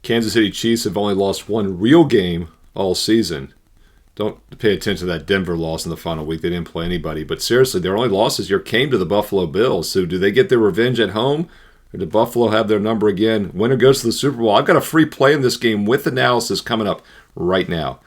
Kansas City Chiefs have only lost one real game all season. Don't pay attention to that Denver loss in the final week. They didn't play anybody. But seriously, their only losses here came to the Buffalo Bills. So do they get their revenge at home? Or did Buffalo have their number again? Winner goes to the Super Bowl. I've got a free play in this game with analysis coming up right now.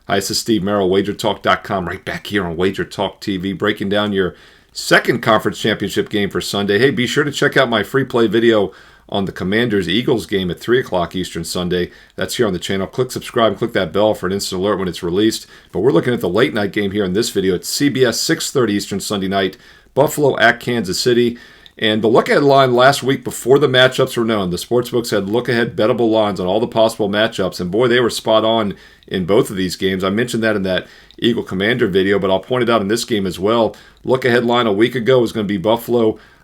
Hi, this is Steve Merrill, WagerTalk.com, right back here on Wager Talk TV, breaking down your second conference championship game for Sunday. Hey, be sure to check out my free play video on the Commanders-Eagles game at 3 o'clock Eastern Sunday. That's here on the channel. Click subscribe and click that bell for an instant alert when it's released. But we're looking at the late night game here in this video. It's CBS 6:30 Eastern Sunday night, Buffalo at Kansas City. And the look-ahead line last week before the matchups were known, the sportsbooks had look-ahead bettable lines on all the possible matchups, and boy, they were spot on in both of these games. I mentioned that in that Eagle Commander video, but I'll point it out in this game as well. Look-ahead line a week ago was going to be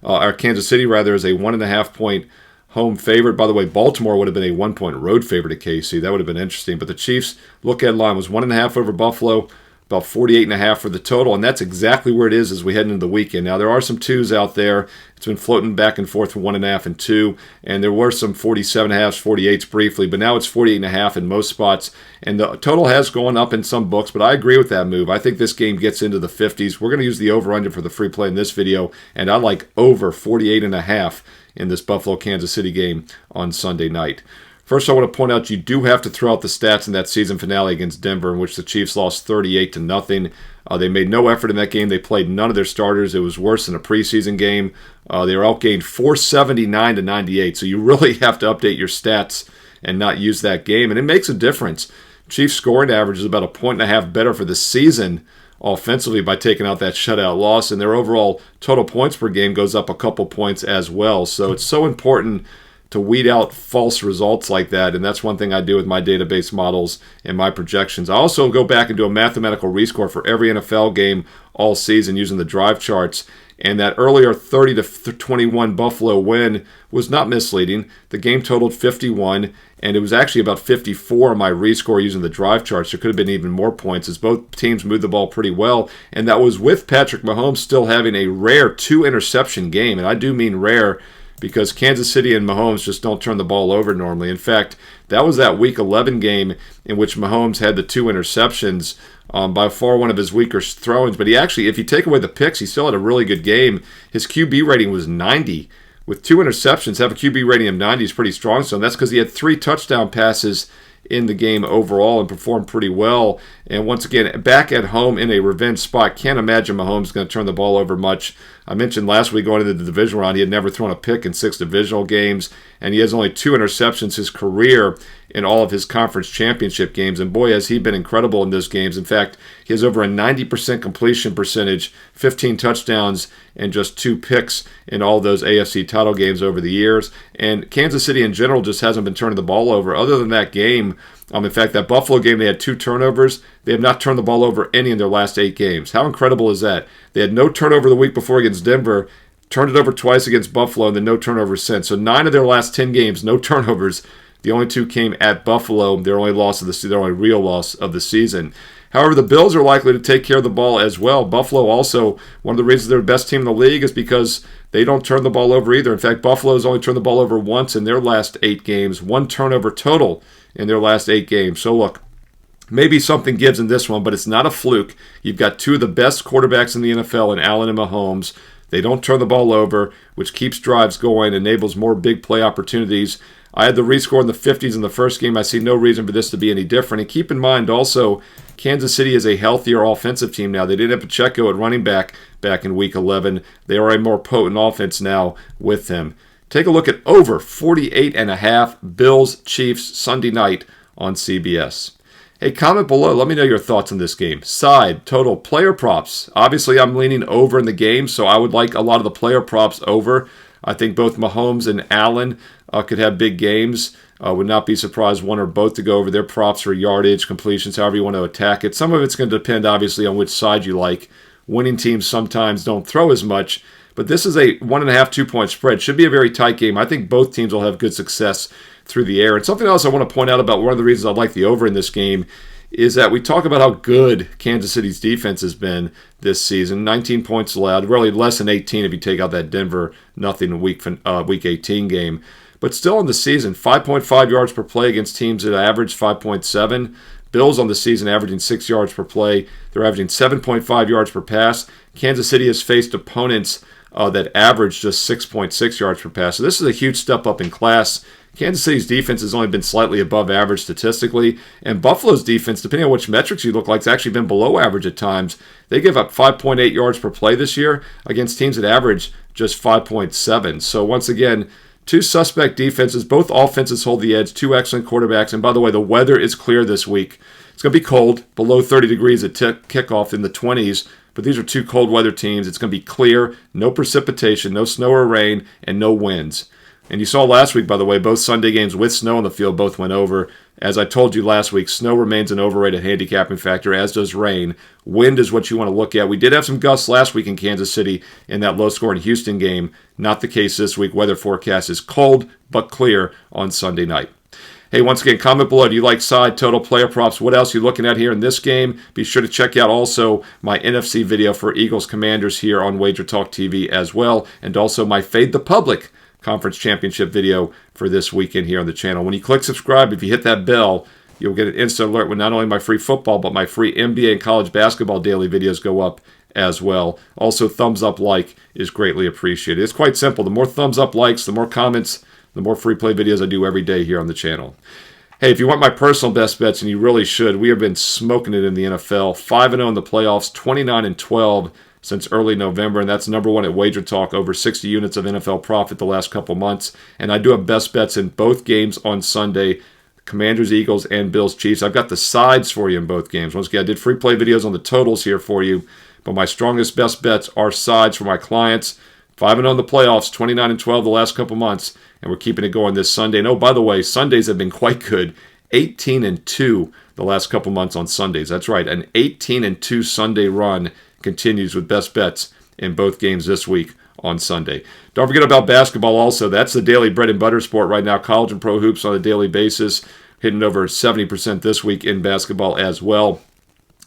or Kansas City rather, as a 1.5-point home favorite. By the way, Baltimore would have been a 1-point road favorite at KC. That would have been interesting. But the Chiefs' look-ahead line was 1.5 over Buffalo, about 48.5 for the total, and that's exactly where it is as we head into the weekend. Now, there are some twos out there. It's been floating back and forth from 1.5 and 2, and there were some 47.5s, 48s briefly, but now it's 48.5 in most spots, and the total has gone up in some books, but I agree with that move. I think this game gets into the 50s. We're going to use the over-under for the free play in this video, and I like over 48.5 in this Buffalo-Kansas City game on Sunday night. First, I want to point out you do have to throw out the stats in that season finale against Denver, in which the Chiefs lost 38-0. They made no effort in that game. They played none of their starters. It was worse than a preseason game. They were outgained 479-98. So you really have to update your stats and not use that game, and it makes a difference. Chiefs scoring average is about 1.5 better for the season offensively by taking out that shutout loss, and their overall total points per game goes up a couple points as well. So it's so important to weed out false results like that, and that's one thing I do with my database models and my projections. I also go back and do a mathematical rescore for every NFL game all season using the drive charts, and that earlier 30-21 Buffalo win was not misleading. The game totaled 51, and it was actually about 54 on my rescore using the drive charts. There could have been even more points as both teams moved the ball pretty well, and that was with Patrick Mahomes still having a rare 2-interception game, and I do mean rare because Kansas City and Mahomes just don't turn the ball over normally. In fact, that was that Week 11 game in which Mahomes had the 2 interceptions, by far one of his weaker throw-ins. But he actually, if you take away the picks, he still had a really good game. His QB rating was 90. With 2 interceptions, have a QB rating of 90 is pretty strong. So that's because he had 3 touchdown passes in the game overall and performed pretty well. And once again, back at home in a revenge spot, can't imagine Mahomes is going to turn the ball over much. I mentioned last week going into the divisional round, he had never thrown a pick in 6 divisional games, and he has only 2 interceptions his career in all of his conference championship games. And boy, has he been incredible in those games. In fact, he has over a 90% completion percentage, 15 touchdowns, and just 2 picks in all those AFC title games over the years. And Kansas City in general just hasn't been turning the ball over. Other than that game, in fact, that Buffalo game, they had 2 turnovers. They have not turned the ball over any in their last 8 games. How incredible is that? They had no turnover the week before against Denver, turned it over twice against Buffalo, and then no turnovers since. So 9 of their last 10 games, no turnovers. The only 2 came at Buffalo. Their only real loss of the season. However, the Bills are likely to take care of the ball as well. Buffalo also, one of the reasons they're the best team in the league is because they don't turn the ball over either. In fact, Buffalo's only turned the ball over once in their last 8 games, 1 turnover total in their last 8 games. So look, maybe something gives in this one, but it's not a fluke. You've got 2 of the best quarterbacks in the NFL in Allen and Mahomes. They don't turn the ball over, which keeps drives going, enables more big play opportunities. I had the rescore in the 50s in the first game. I see no reason for this to be any different. And keep in mind also, Kansas City is a healthier offensive team now. They didn't have Pacheco at running back in Week 11. They are a more potent offense now with him. Take a look at over 48.5 Bills-Chiefs Sunday night on CBS. Hey, comment below. Let me know your thoughts on this game. Side, total, player props. Obviously, I'm leaning over in the game, so I would like a lot of the player props over. I think both Mahomes and Allen could have big games. Would not be surprised one or both to go over their props for yardage, completions, however you want to attack it. Some of it's going to depend, obviously, on which side you like. Winning teams sometimes don't throw as much, but this is a 1.5, 2-point spread. Should be a very tight game. I think both teams will have good success through the air. And something else I want to point out about one of the reasons I like the over in this game is that we talk about how good Kansas City's defense has been this season. 19 points allowed, really less than 18 if you take out that Denver nothing week 18 game. But still in the season, 5.5 yards per play against teams that average 5.7. Bills on the season averaging 6 yards per play. They're averaging 7.5 yards per pass. Kansas City has faced opponents that average just 6.6 yards per pass. So this is a huge step up in class. Kansas City's defense has only been slightly above average statistically, and Buffalo's defense, depending on which metrics you look like, has actually been below average at times. They give up 5.8 yards per play this year against teams that average just 5.7. So once again, two suspect defenses. Both offenses hold the edge. Two excellent quarterbacks. And by the way, the weather is clear this week. It's going to be cold, below 30 degrees at kickoff, in the 20s. But these are two cold weather teams. It's going to be clear, no precipitation, no snow or rain, and no winds. And you saw last week, by the way, both Sunday games with snow on the field both went over. As I told you last week, snow remains an overrated handicapping factor, as does rain. Wind is what you want to look at. We did have some gusts last week in Kansas City in that low-scoring Houston game. Not the case this week. Weather forecast is cold but clear on Sunday night. Hey, once again, comment below. Do you like side, total, player props? What else are you looking at here in this game? Be sure to check out also my NFC video for Eagles Commanders here on Wager Talk TV as well, and also my Fade the Public Conference Championship video for this weekend here on the channel. When you click subscribe, if you hit that bell, you'll get an instant alert when not only my free football, but my free NBA and college basketball daily videos go up as well. Also, thumbs up like is greatly appreciated. It's quite simple. The more thumbs up likes, the more comments, the more free play videos I do every day here on the channel. Hey, if you want my personal best bets, and you really should, we have been smoking it in the NFL. 5-0 in the playoffs, 29-12 since early November, and that's number one at Wager Talk, over 60 units of NFL profit the last couple months. And I do have best bets in both games on Sunday, Commanders, Eagles, and Bills, Chiefs. I've got the sides for you in both games. Once again, I did free play videos on the totals here for you, but my strongest best bets are sides for my clients. 5-0 in the playoffs, 29-12 the last couple months, and we're keeping it going this Sunday. And oh, by the way, Sundays have been quite good. 18-2 the last couple months on Sundays. That's right, an 18-2 Sunday run continues with best bets in both games this week on Sunday. Don't forget about basketball also. That's the daily bread and butter sport right now. College and pro hoops on a daily basis, hitting over 70% this week in basketball as well.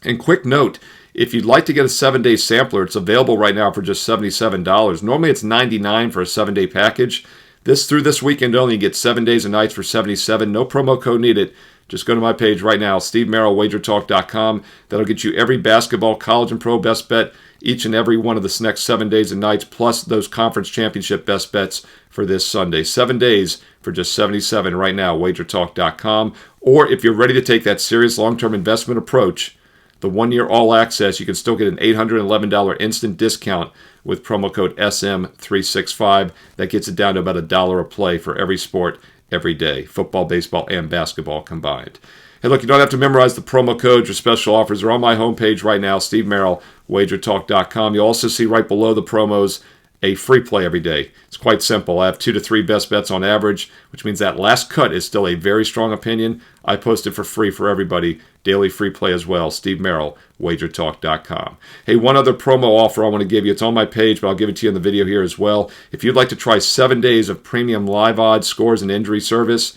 And quick note, if you'd like to get a 7-day sampler, it's available right now for just $77. Normally it's $99 for a 7-day package. Through this weekend only, you get 7 days and nights for $77. No promo code needed. Just go to my page right now, SteveMerrillWagerTalk.com. That'll get you every basketball, college, and pro best bet each and every one of the next 7 days and nights, plus those conference championship best bets for this Sunday. 7 days for just $77 right now, WagerTalk.com. Or if you're ready to take that serious long-term investment approach, the 1-year all-access, you can still get an $811 instant discount with promo code SM365. That gets it down to about $1 a play for every sport, every day, football, baseball, and basketball combined. Hey, look, you don't have to memorize the promo codes or special offers. They're on my homepage right now, SteveMerrillWagerTalk.com. You'll also see right below the promos a free play every day. It's quite simple. I have 2 to 3 best bets on average, which means that last cut is still a very strong opinion. I post it for free for everybody. Daily free play as well. SteveMerrillWagerTalk.com. Hey, one other promo offer I want to give you. It's on my page, but I'll give it to you in the video here as well. If you'd like to try 7 days of premium live odds, scores, and injury service,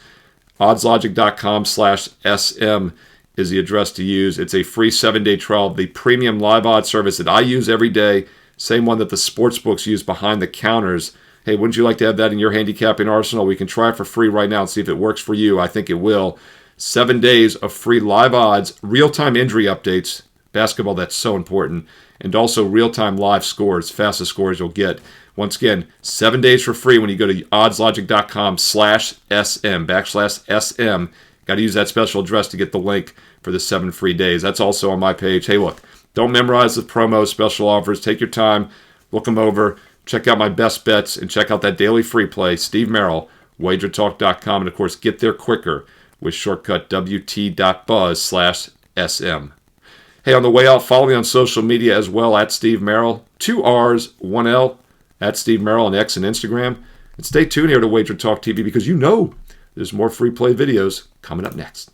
oddslogic.com/SM is the address to use. It's a free 7-day trial of the premium live odds service that I use every day. Same one that the sports books use behind the counters. Hey, wouldn't you like to have that in your handicapping arsenal? We can try it for free right now and see if it works for you. I think it will. 7 days of free live odds, real-time injury updates, basketball, that's so important, and also real-time live scores, fastest scores you'll get. Once again, 7 days for free when you go to oddslogic.com/SM. Got to use that special address to get the link for the 7 free days. That's also on my page. Hey, look, don't memorize the promos, special offers. Take your time, look them over, check out my best bets, and check out that daily free play, SteveMerrillWagerTalk.com, and of course, get there quicker with shortcut WT.buzz/SM. Hey, on the way out, follow me on social media as well, at Steve Merrill. 2 R's, 1 L, at Steve Merrill on X and Instagram. And stay tuned here to Wager Talk TV because you know there's more free play videos coming up next.